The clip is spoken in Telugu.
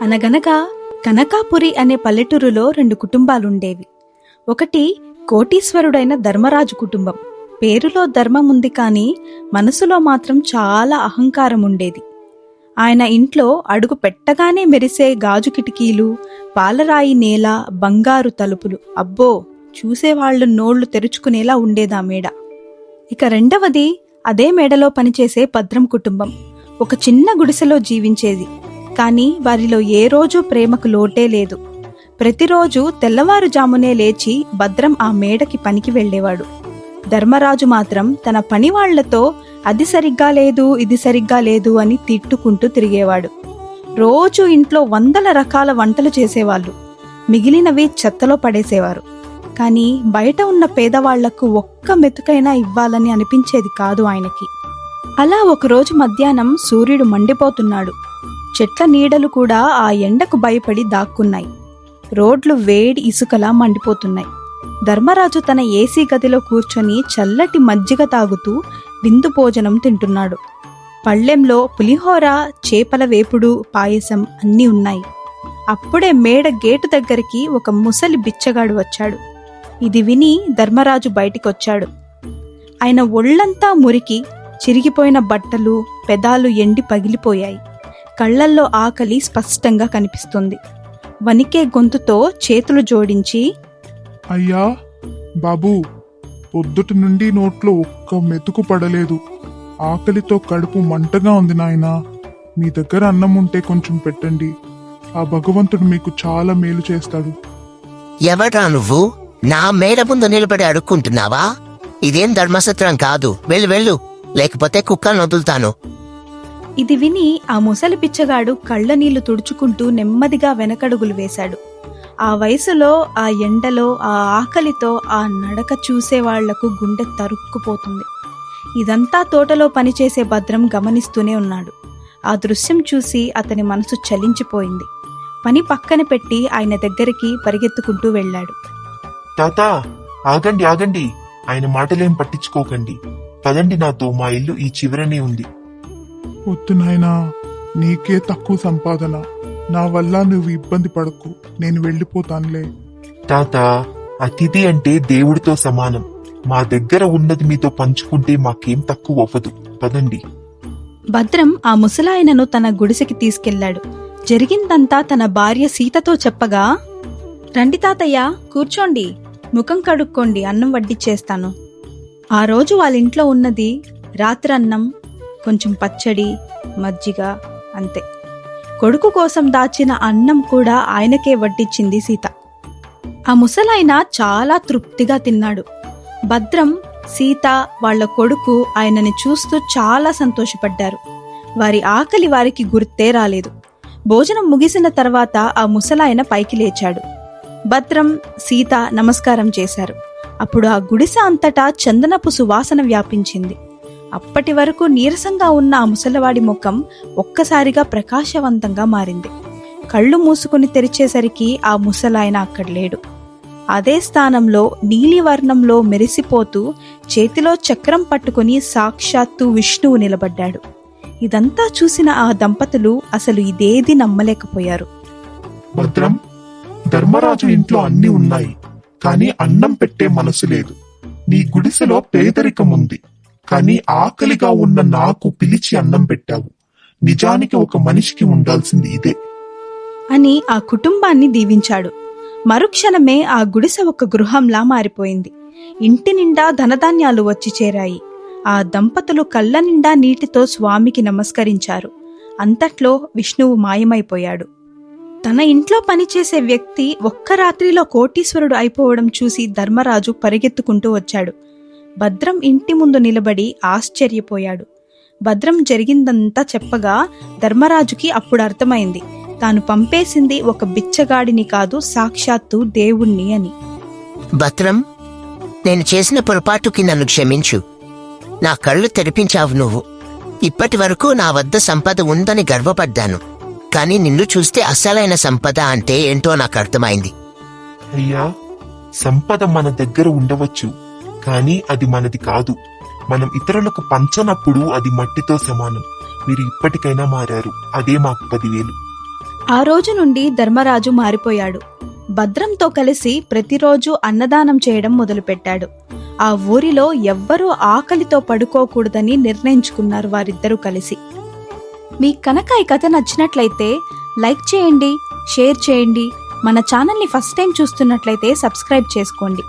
అనగనగా కనకాపురి అనే పల్లెటూరులో 2 కుటుంబాలుండేవి. ఒకటి కోటీశ్వరుడైన ధర్మరాజు కుటుంబం. పేరులో ధర్మం ఉంది కానీ మనసులో మాత్రం చాలా అహంకారం ఉండేది. ఆయన ఇంట్లో అడుగు పెట్టగానే మెరిసే గాజు కిటికీలు, పాలరాయి నేల, బంగారు తలుపులు. అబ్బో, చూసేవాళ్లు నోళ్లు తెరుచుకునేలా ఉండేదా మేడ. ఇక రెండవది అదే మేడలో పనిచేసే భద్రం కుటుంబం. ఒక చిన్న గుడిసెలో జీవించేది. కాని వారిలో ఏ రోజూ ప్రేమకు లోటే లేదు. ప్రతిరోజు తెల్లవారుజామునే లేచి భద్రం ఆ మేడకి పనికి వెళ్లేవాడు. ధర్మరాజు మాత్రం తన పనివాళ్లతో అది సరిగ్గా లేదు, ఇది సరిగ్గా లేదు అని తిట్టుకుంటూ తిరిగేవాడు. రోజు ఇంట్లో వందల రకాల వంటలు చేసేవాళ్లు. మిగిలినవి చెత్తలో పడేసేవారు. కాని బయట ఉన్న పేదవాళ్లకు ఒక్క మెతుకైనా ఇవ్వాలని అనిపించేది కాదు ఆయనకి. అలా ఒకరోజు మధ్యాహ్నం సూర్యుడు మండిపోతున్నాడు. చెట్ల నీడలు కూడా ఆ ఎండకు భయపడి దాక్కున్నాయి. రోడ్లు వేడి ఇసుకలా మండిపోతున్నాయి. ధర్మరాజు తన ఏసీ గదిలో కూర్చొని చల్లటి మజ్జిగ తాగుతూ విందు భోజనం తింటున్నాడు. పళ్ళెంలో పులిహోర, చేపల వేపుడు, పాయసం అన్నీ ఉన్నాయి. అప్పుడే మేడ గేటు దగ్గరికి ఒక ముసలి బిచ్చగాడు వచ్చాడు. ఇది విని ధర్మరాజు బయటికొచ్చాడు. ఆయన ఒళ్లంతా మురికి, చిరిగిపోయిన బట్టలు, పెదాలు ఎండి పగిలిపోయాయి. కళ్లల్లో ఆకలి స్పష్టంగా కనిపిస్తుంది. వణికే గొంతుతో చేతులు జోడించి, అయ్యా బాబూ, పొద్దుటి నుండి నోట్లో ఒక్క మెతుకు పడలేదు. ఆకలితో కడుపు మంటగా ఉంది నాయనా. మీ దగ్గర అన్నం ఉంటే కొంచెం పెట్టండి. ఆ భగవంతుడు మీకు చాలా మేలు చేస్తాడు. ఎవరా నువ్వు? నా మేడ ముందు నిలబడి అడుక్కుంటున్నావా? ఇదేం ధర్మసత్రం కాదు. వెళ్ళు వెళ్ళు, లేకపోతే కుక్కను వదులుతాను. ఇది విని ఆ ముసలి పిచ్చగాడు కళ్ళ నీళ్లు తుడుచుకుంటూ నెమ్మదిగా వెనకడుగులు వేశాడు. ఆ వయసులో, ఆ ఎండలో, ఆ ఆకలితో ఆ నడక చూసేవాళ్లకు గుండె తరుక్కుపోతుంది. ఇదంతా తోటలో పనిచేసే భద్రం గమనిస్తూనే ఉన్నాడు. ఆ దృశ్యం చూసి అతని మనసు చలించిపోయింది. పని పక్కన పెట్టి ఆయన దగ్గరికి పరిగెత్తుకుంటూ వెళ్ళాడు. తాతా, ఆగండి ఆగండి, ఆయన మాటలేం పట్టించుకోకండి. పదండి నాతో, మా ఇల్లు ఈ చివరనే ఉంది. వద్దు నాయనా, నీకే తక్కువ సంపాదన. నా వల్ల నువ్వు ఇబ్బంది పడకు, నేను వెళ్ళిపోతానులే. తాత, అతిథి అంటే దేవుడితో సమానం. మా దగ్గర ఉన్నది మీతో పంచుకుంటే మాకేం తక్కువ అవ్వదు. పదండి. భద్రం ఆ ముసలాయనను తన గుడిసెకి తీసుకెళ్లాడు. జరిగిందంతా తన భార్య సీతతో చెప్పగా, రండి తాతయ్య, కూర్చోండి, ముఖం కడుక్కోండి, అన్నం వడ్డిచ్చేస్తాను. ఆ రోజు వాళ్ళింట్లో ఉన్నది రాత్రన్నం, కొంచెం పచ్చడి, మజ్జిగ, అంతే. కొడుకు కోసం దాచిన అన్నం కూడా ఆయనకే వడ్డిచ్చింది సీత. ఆ ముసలాయన చాలా తృప్తిగా తిన్నాడు. భద్రం, సీత, వాళ్ల కొడుకు ఆయనని చూస్తూ చాలా సంతోషపడ్డారు. వారి ఆకలి వారికి గుర్తే రాలేదు. భోజనం ముగిసిన తర్వాత ఆ ముసలాయన పైకి లేచాడు. భద్రం, సీత నమస్కారం చేశారు. అప్పుడు ఆ గుడిసె అంతటా చందనపు సువాసన వ్యాపించింది. అప్పటి వరకు నీరసంగా ఉన్న ఆ ముసలివాడి ముఖం ఒక్కసారిగా ప్రకాశవంతంగా మారింది. కళ్ళు మూసుకుని తెరిచేసరికి ఆ ముసలాయన అక్కడ లేడు. అదే స్థానంలో నీలివర్ణంలో మెరిసిపోతూ చేతిలో చక్రం పట్టుకుని సాక్షాత్తు విష్ణువు నిలబడ్డాడు. ఇదంతా చూసిన ఆ దంపతులు అసలు ఇదేది నమ్మలేకపోయారు. భద్రం, ధర్మరాజు ఇంట్లో అన్ని ఉన్నాయి, కాని అన్నం పెట్టే మనసు లేదు. నీ గుడిసెలో పేదరికం ఉంది, కాని ఆకలిగా ఉన్న నాకు పిలిచి అన్నం పెట్టావు. నిజానికి ఒక మనిషికి ఉండాల్సింది ఇదే అని ఆ కుటుంబాన్ని దీవించాడు. మరుక్షణమే ఆ గుడిసె ఒక గృహంలా మారిపోయింది. ఇంటి నిండా ధనధాన్యాలు వచ్చి చేరాయి. ఆ దంపతులు కళ్ళ నిండా నీటితో స్వామికి నమస్కరించారు. అంతట్లో విష్ణువు మాయమైపోయాడు. తన ఇంట్లో పనిచేసే వ్యక్తి ఒక్క రాత్రిలో కోటీశ్వరుడు అయిపోవడం చూసి ధర్మరాజు పరిగెత్తుకుంటూ వచ్చాడు. భద్రం ఇంటి ముందు నిలబడి ఆశ్చర్యపోయాడు. భద్రం జరిగిందంతా చెప్పగా ధర్మరాజుకి అప్పుడు అర్థమైంది, తాను పంపేసింది ఒక బిచ్చగాడిని కాదు, సాక్షాత్తు దేవుణ్ణి అని. భద్రం, నేను చేసిన పొరపాటుకి నన్ను క్షమించు. నా కళ్ళు తెరిపించావు నువ్వు. ఇప్పటి వరకు నా వద్ద సంపద ఉందని గర్వపడ్డాను, కాని నిన్ను చూస్తే అసలైన సంపద అంటే ఏంటో నాకు అర్థమైంది. అయ్యా, సంపద మన దగ్గర ఉండవచ్చు, కానీ అది మనది కాదు. మనం ఇతరులకు పంచనప్పుడు అది మట్టితో సమానం. మీరు ఇప్పటికైనా మారారు, అదే మాకు 10,000. ఆ రోజు నుండి ధర్మరాజు మారిపోయాడు. భద్రంతో కలిసి ప్రతిరోజు అన్నదానం చేయడం మొదలుపెట్టాడు. ఆ ఊరిలో ఎవ్వరూ ఆకలితో పడుకోకూడదని నిర్ణయించుకున్నారు వారిద్దరూ కలిసి. మీకు కనుక ఈ కథ నచ్చినట్లయితే లైక్ చేయండి, షేర్ చేయండి. మన ఛానల్ని ఫస్ట్ టైం చూస్తున్నట్లయితే సబ్స్క్రైబ్ చేసుకోండి.